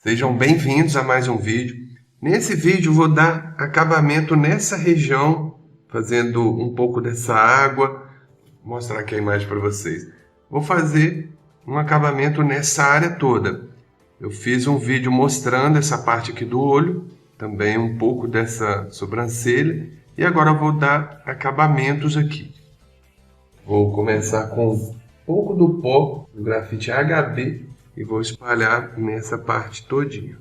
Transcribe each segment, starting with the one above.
Sejam bem-vindos a mais um vídeo. Nesse vídeo vou dar acabamento nessa região, fazendo um pouco dessa água. Vou mostrar aqui a imagem para vocês. Vou fazer um acabamento nessa área toda. Eu fiz um vídeo mostrando essa parte aqui do olho, também um pouco dessa sobrancelha, e agora eu vou dar acabamentos aqui. Vou começar com um pouco do pó do grafite HB e vou espalhar nessa parte todinha.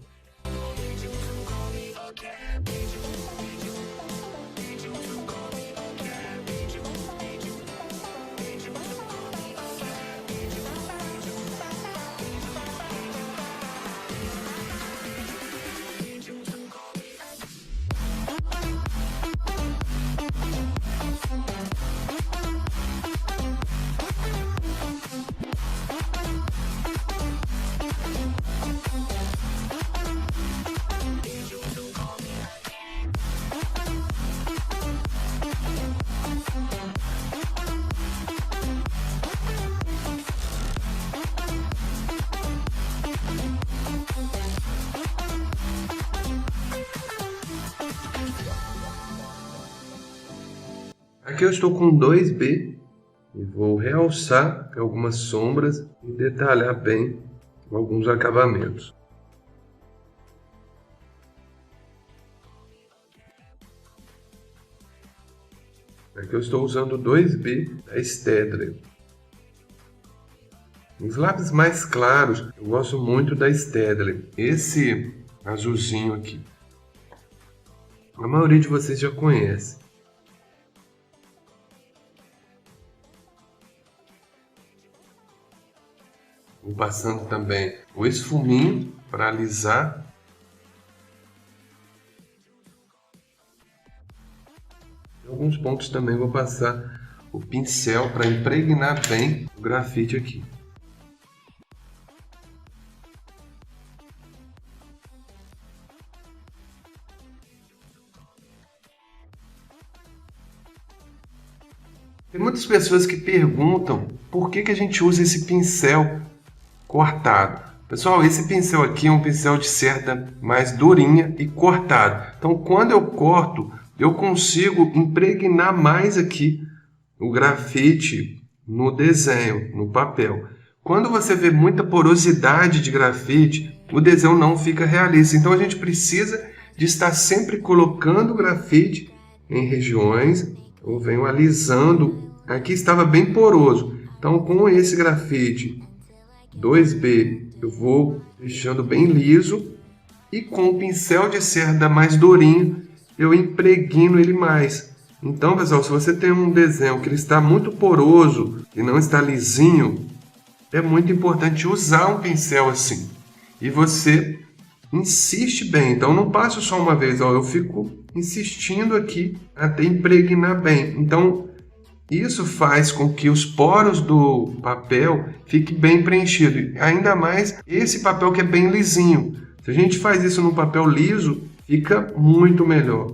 Aqui eu estou com 2B e vou realçar algumas sombras e detalhar bem alguns acabamentos. Aqui eu estou usando 2B da Staedtler. Os lápis mais claros eu gosto muito da Staedtler. Esse azulzinho aqui, a maioria de vocês já conhece. Vou passando também o esfuminho para alisar. Em alguns pontos também vou passar o pincel para impregnar bem o grafite aqui. Tem muitas pessoas que perguntam por que a gente usa esse pincel cortado. Pessoal, esse pincel aqui é um pincel de cerda mais durinha e cortado. Então, quando eu corto, eu consigo impregnar mais aqui o grafite no desenho, no papel. Quando você vê muita porosidade de grafite, o desenho não fica realista. Então, a gente precisa de estar sempre colocando o grafite em regiões. Eu venho alisando. Aqui estava bem poroso. Então, com esse grafite 2B, eu vou deixando bem liso e com o pincel de cerda mais durinho, eu impregno ele mais. Então, pessoal, se você tem um desenho que ele está muito poroso e não está lisinho, é muito importante usar um pincel assim. E você insiste bem. Então, não passo só uma vez, ó, eu fico insistindo aqui até impregnar bem. Então, isso faz com que os poros do papel fiquem bem preenchidos. Ainda mais esse papel que é bem lisinho. Se a gente faz isso num papel liso, fica muito melhor.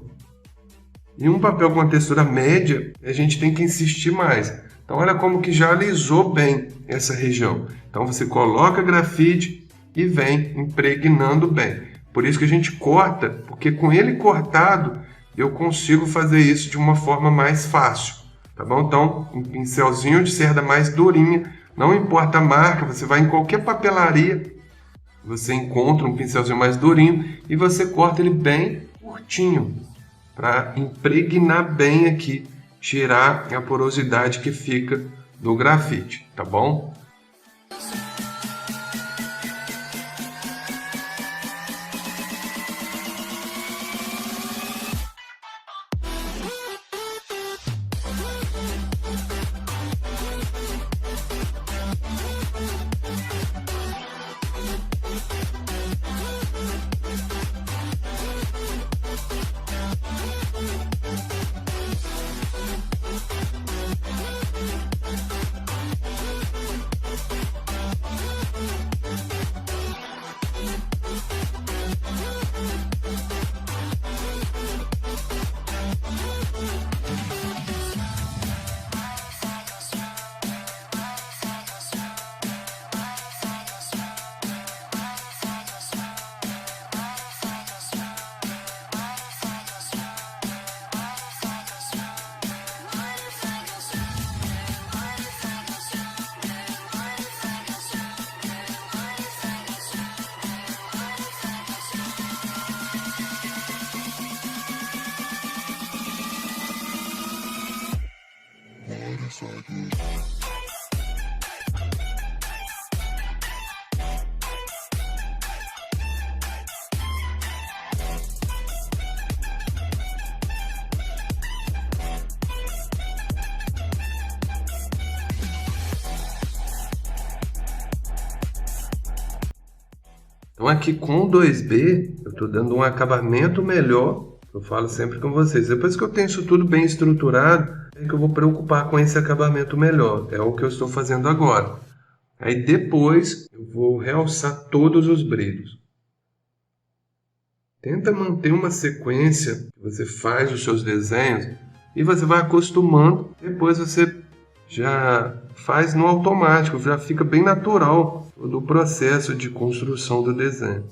E um papel com uma textura média, a gente tem que insistir mais. Então olha como que já alisou bem essa região. Então você coloca grafite e vem impregnando bem. Por isso que a gente corta, porque com ele cortado, eu consigo fazer isso de uma forma mais fácil. Tá bom? Então, um pincelzinho de cerda mais durinha, não importa a marca, você vai em qualquer papelaria, você encontra um pincelzinho mais durinho e você corta ele bem curtinho, para impregnar bem aqui, tirar a porosidade que fica do grafite, tá bom? Então aqui com o 2B, eu estou dando um acabamento melhor. Eu falo sempre com vocês, depois que eu tenho isso tudo bem estruturado, é que eu vou preocupar com esse acabamento melhor. É o que eu estou fazendo agora. Aí depois eu vou realçar todos os brilhos. Tenta manter uma sequência que você faz os seus desenhos e você vai acostumando. Depois você já faz no automático, já fica bem natural todo o processo de construção do desenho.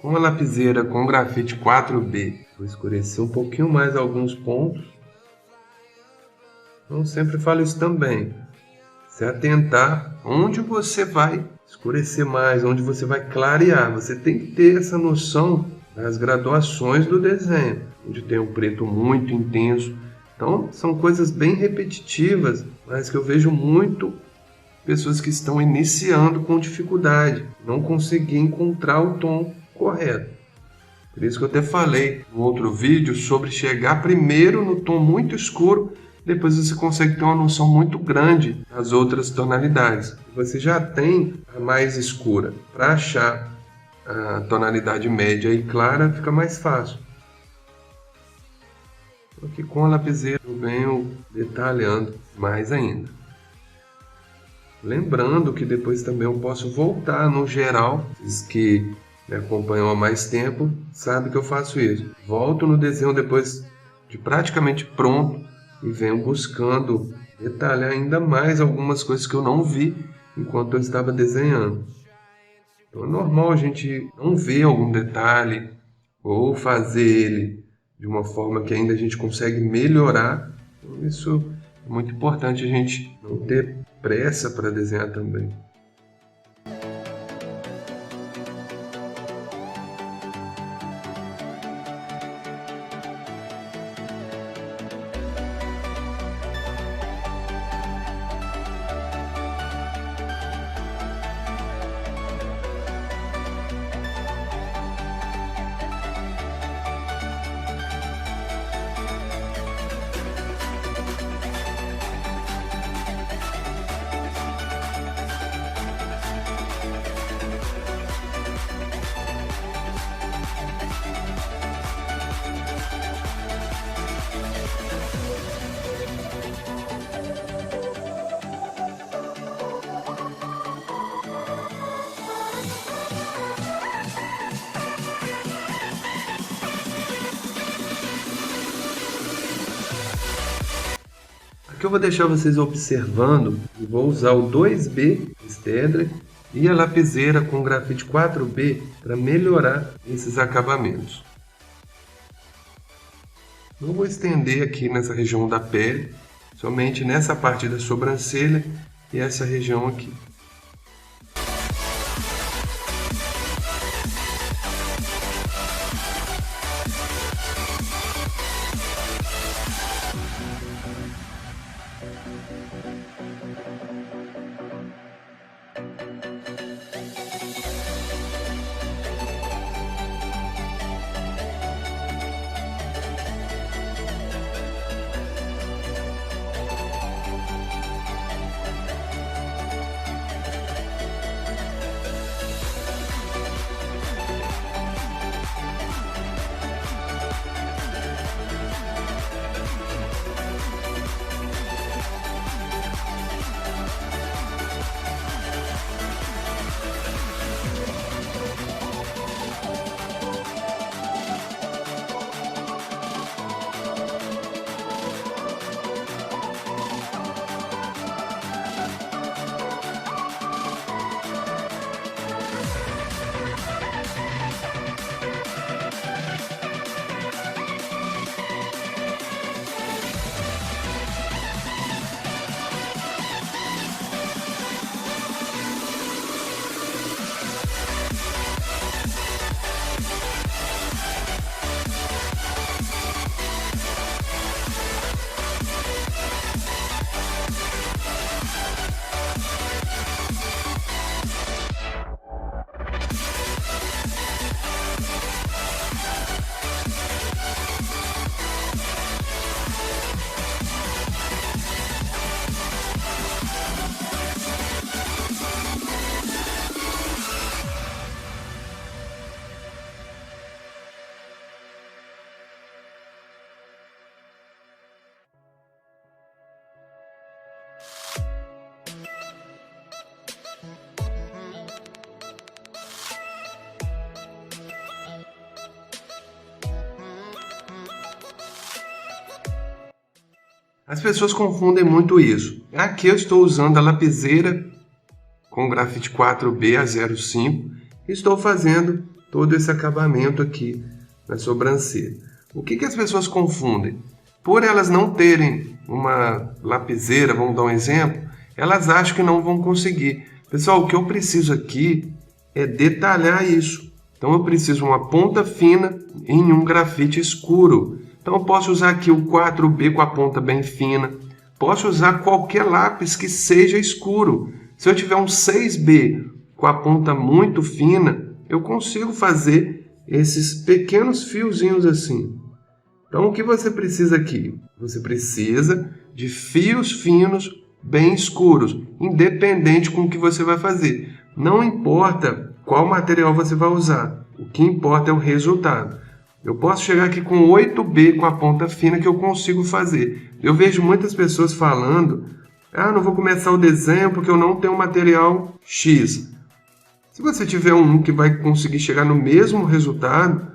Com a lapiseira com grafite 4B, vou escurecer um pouquinho mais alguns pontos. Então sempre falo isso também. Se atentar onde você vai escurecer mais, onde você vai clarear. Você tem que ter essa noção das graduações do desenho, onde tem um preto muito intenso. Então são coisas bem repetitivas, mas que eu vejo muito pessoas que estão iniciando com dificuldade, não conseguir encontrar o tom correto. Por isso que eu até falei no outro vídeo sobre chegar primeiro no tom muito escuro, depois você consegue ter uma noção muito grande das outras tonalidades. Você já tem a mais escura. Para achar a tonalidade média e clara fica mais fácil. Aqui com a lapiseira eu venho detalhando mais ainda. Lembrando que depois também eu posso voltar no geral, os que me acompanham há mais tempo sabem que eu faço isso. Volto no desenho depois de praticamente pronto e venho buscando detalhar ainda mais algumas coisas que eu não vi enquanto eu estava desenhando. Então é normal a gente não ver algum detalhe ou fazer ele de uma forma que ainda a gente consegue melhorar. Então, isso é muito importante a gente não ter pressa para desenhar também. Aqui eu vou deixar vocês observando e vou usar o 2B Staedtler e a lapiseira com grafite 4B para melhorar esses acabamentos. Eu vou estender aqui nessa região da pele, somente nessa parte da sobrancelha e essa região aqui. As pessoas confundem muito isso. Aqui eu estou usando a lapiseira com grafite 4B a 05 e estou fazendo todo esse acabamento aqui na sobrancelha. O que as pessoas confundem? Por elas não terem uma lapiseira, vamos dar um exemplo, elas acham que não vão conseguir. Pessoal, o que eu preciso aqui é detalhar isso. Então eu preciso de uma ponta fina em um grafite escuro. Então eu posso usar aqui o 4B com a ponta bem fina. Posso usar qualquer lápis que seja escuro. Se eu tiver um 6B com a ponta muito fina, eu consigo fazer esses pequenos fiozinhos assim. Então o que você precisa aqui? Você precisa de fios finos bem escuros, independente com o que você vai fazer. Não importa qual material você vai usar, o que importa é o resultado. Eu posso chegar aqui com 8B com a ponta fina que eu consigo fazer. Eu vejo muitas pessoas falando, não vou começar o desenho porque eu não tenho material X. Se você tiver um que vai conseguir chegar no mesmo resultado,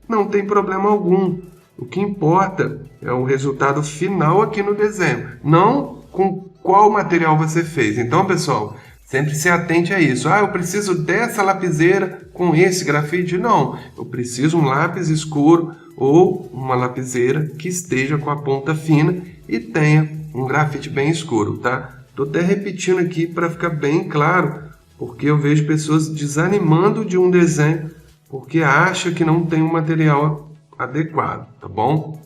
não tem problema algum. O que importa é o resultado final aqui no desenho, não com qual material você fez. Então, pessoal, sempre se atente a isso. Eu preciso dessa lapiseira com esse grafite? Não, eu preciso um lápis escuro ou uma lapiseira que esteja com a ponta fina e tenha um grafite bem escuro, tá? Estou até repetindo aqui para ficar bem claro, porque eu vejo pessoas desanimando de um desenho porque acha que não tem um material adequado, tá bom?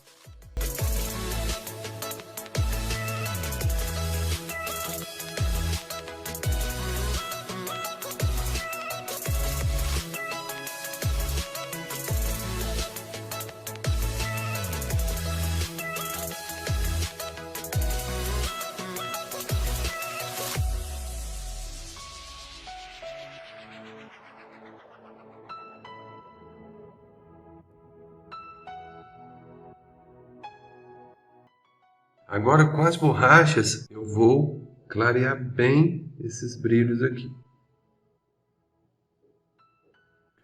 Agora, com as borrachas, eu vou clarear bem esses brilhos aqui.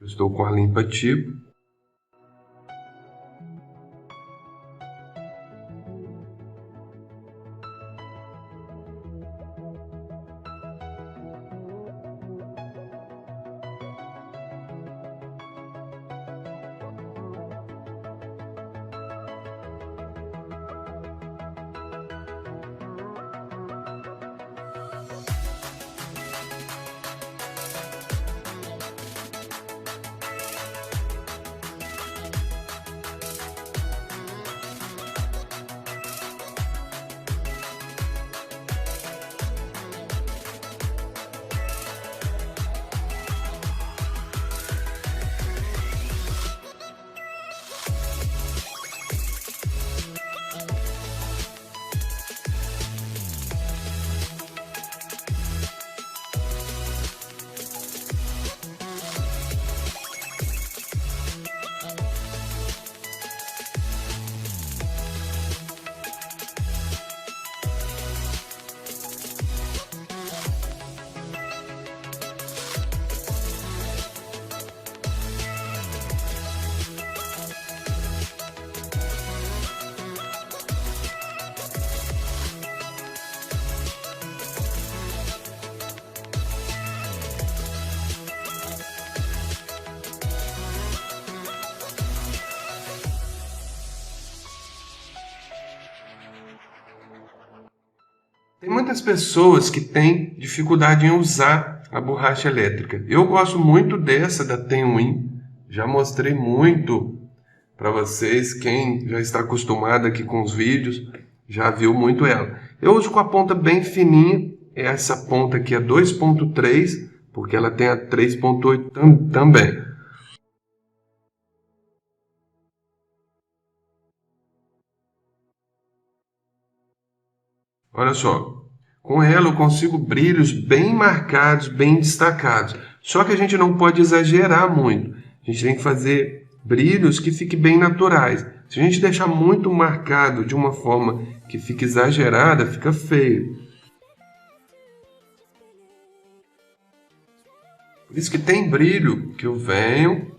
Eu estou com a limpa tipo. muitas pessoas que têm dificuldade em usar a borracha elétrica. Eu gosto muito dessa da Tenwin, já mostrei muito para vocês. Quem já está acostumado aqui com os vídeos já viu muito ela. Eu uso com a ponta bem fininha, essa ponta aqui é 2.3, porque ela tem a 3.8 também. Olha só, com ela eu consigo brilhos bem marcados, bem destacados. Só que a gente não pode exagerar muito. A gente tem que fazer brilhos que fiquem bem naturais. Se a gente deixar muito marcado de uma forma que fique exagerada, fica feio. Por isso que tem brilho que eu venho,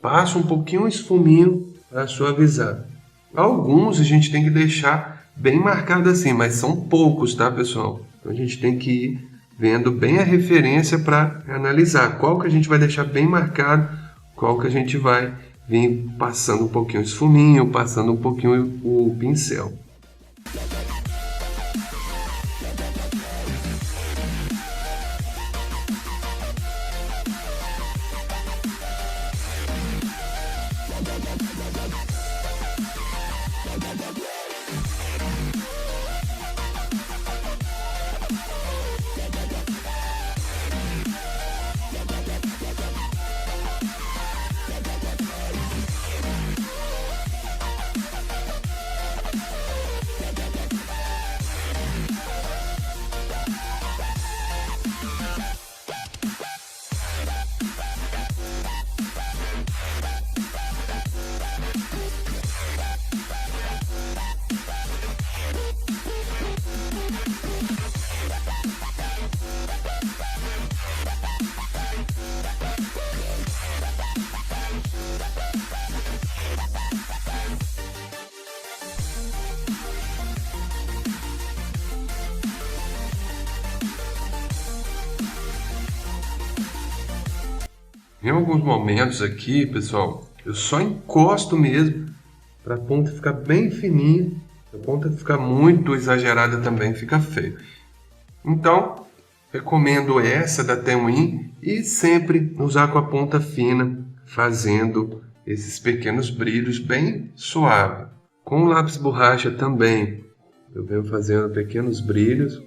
passo um pouquinho um esfuminho para suavizar. Alguns a gente tem que deixar bem marcado assim, mas são poucos, tá, pessoal? Então a gente tem que ir vendo bem a referência para analisar qual que a gente vai deixar bem marcado, qual que a gente vai vir passando um pouquinho o esfuminho, passando um pouquinho o pincel. Em alguns momentos aqui, pessoal, eu só encosto mesmo para a ponta ficar bem fininha. Se a ponta ficar muito exagerada também fica feio. Então, recomendo essa da Tenwin e sempre usar com a ponta fina, fazendo esses pequenos brilhos bem suave. Com o lápis borracha também, eu venho fazendo pequenos brilhos.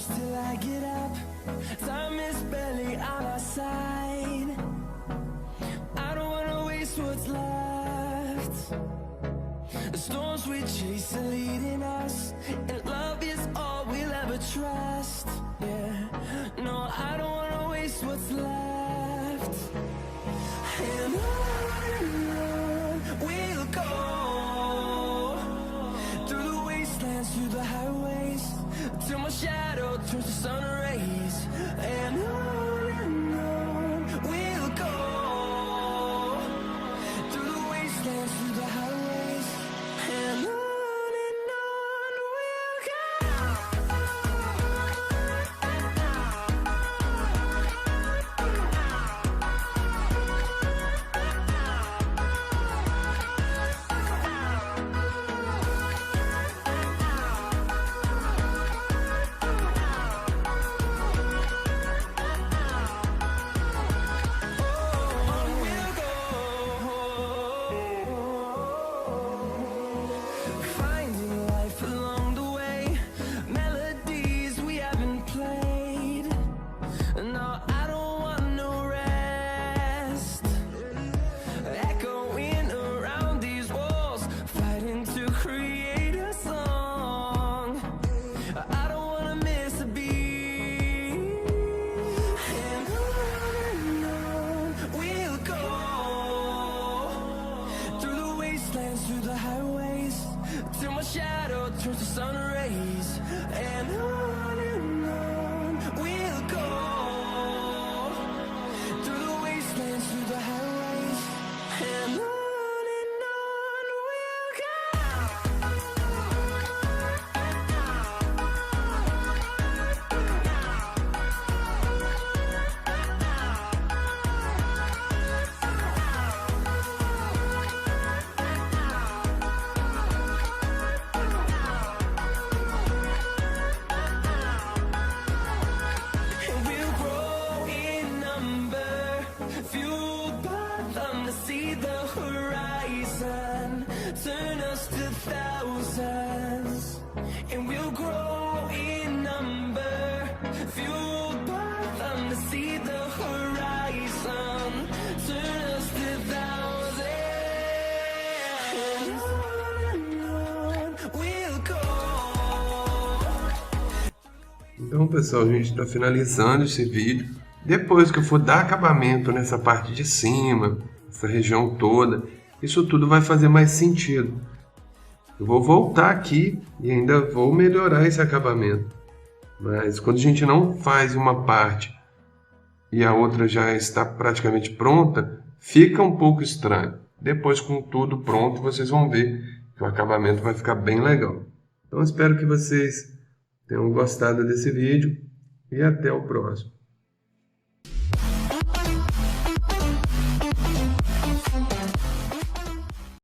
close till I get up. Time is barely on our side. I don't wanna waste what's left. The storms we chase are leading us, and love is all we'll ever trust. Yeah, no, I don't wanna waste what's left. And on we'll go, through the wastelands, through the highways, till my shadow turns to sun rays. And on we'll go, through the wastelands, through the highways, and on we'll go. Finding life along the way, melodies we haven't played. No, I don't want no rest. Echoing around these walls, fighting to create a song. I don't wanna miss a beat. And on we'll go, through the wastelands, through the highways, till my shadow turns to sun rays. And on we'll go, through the wastelands, through the highways, and on we'll go. And we'll grow in number, fueled by them to see the horizon, turn us to thousands. And we'll grow in number, fueled by them to see the horizon, turn us to thousands. And on we'll go. Então, pessoal, a gente está finalizando esse vídeo. Depois que eu for dar acabamento nessa parte de cima, essa região toda, isso tudo vai fazer mais sentido. Eu vou voltar aqui e ainda vou melhorar esse acabamento. Mas quando a gente não faz uma parte e a outra já está praticamente pronta, fica um pouco estranho. Depois, com tudo pronto, vocês vão ver que o acabamento vai ficar bem legal. Então, espero que vocês tenham gostado desse vídeo e até o próximo.